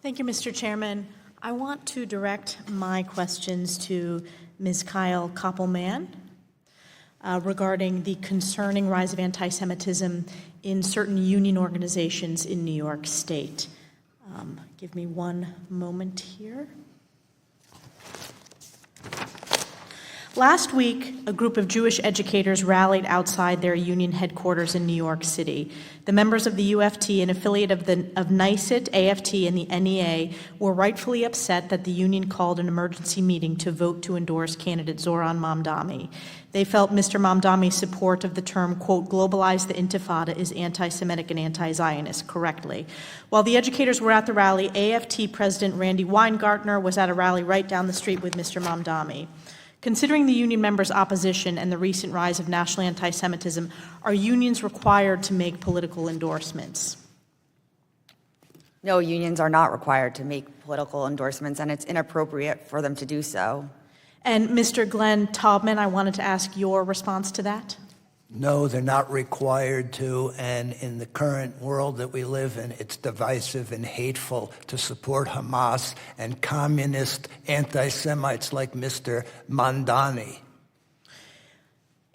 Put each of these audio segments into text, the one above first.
Thank you, Mr. Chairman. I want to direct my questions to Ms. Kyle Koppelman regarding the concerning rise of anti-Semitism in certain union organizations in New York State. Give me one moment here. Last week, a group of Jewish educators rallied outside their union headquarters in New York City. The members of the UFT, an affiliate of NYSUT, AFT, and the NEA, were rightfully upset that the union called an emergency meeting to vote to endorse candidate Zohran Mamdani. They felt Mr. Mamdani's support of the term, quote, globalize the Intifada is anti-Semitic and anti-Zionist, correctly. While the educators were at the rally, AFT President Randy Weingartner was at a rally right down the street with Mr. Mamdani. Considering the union members' opposition and the recent rise of national anti-Semitism, are unions required to make political endorsements? No, unions are not required to make political endorsements, and it's inappropriate for them to do so. And Mr. Glenn Taubman, I wanted to ask your response to that. No, they're not required to, and in the current world that we live in, it's divisive and hateful to support Hamas and communist anti-Semites like Mr. Mamdani.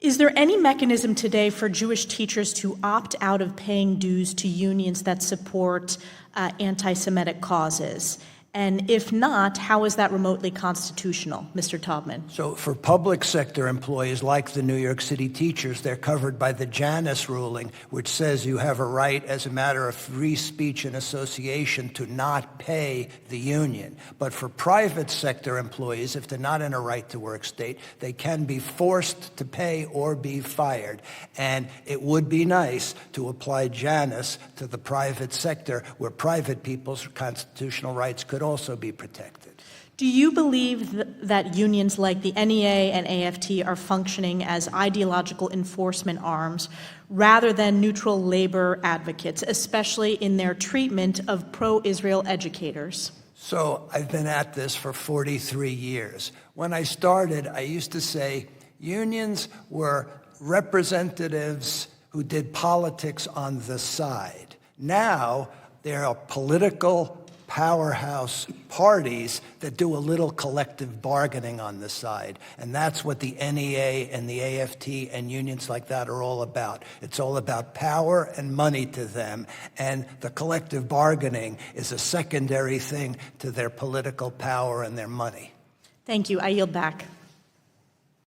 Is there any mechanism today for Jewish teachers to opt out of paying dues to unions that support anti-Semitic causes? And if not, how is that remotely constitutional, Mr. Taubman? So for public sector employees like the New York City teachers, they're covered by the Janus ruling, which says you have a right as a matter of free speech and association to not pay the union. But for private sector employees, if they're not in a right to work state, they can be forced to pay or be fired. And it would be nice to apply Janus to the private sector where private people's constitutional rights could also be protected. Do you believe that unions like the NEA and AFT are functioning as ideological enforcement arms rather than neutral labor advocates, especially in their treatment of pro-Israel educators? So I've been at this for 43 years. When I started, I used to say unions were representatives who did politics on the side. Now there are political powerhouse parties that do a little collective bargaining on the side. And that's what the NEA and the AFT and unions like that are all about. It's all about power and money to them. And the collective bargaining is a secondary thing to their political power and their money. Thank you. I yield back.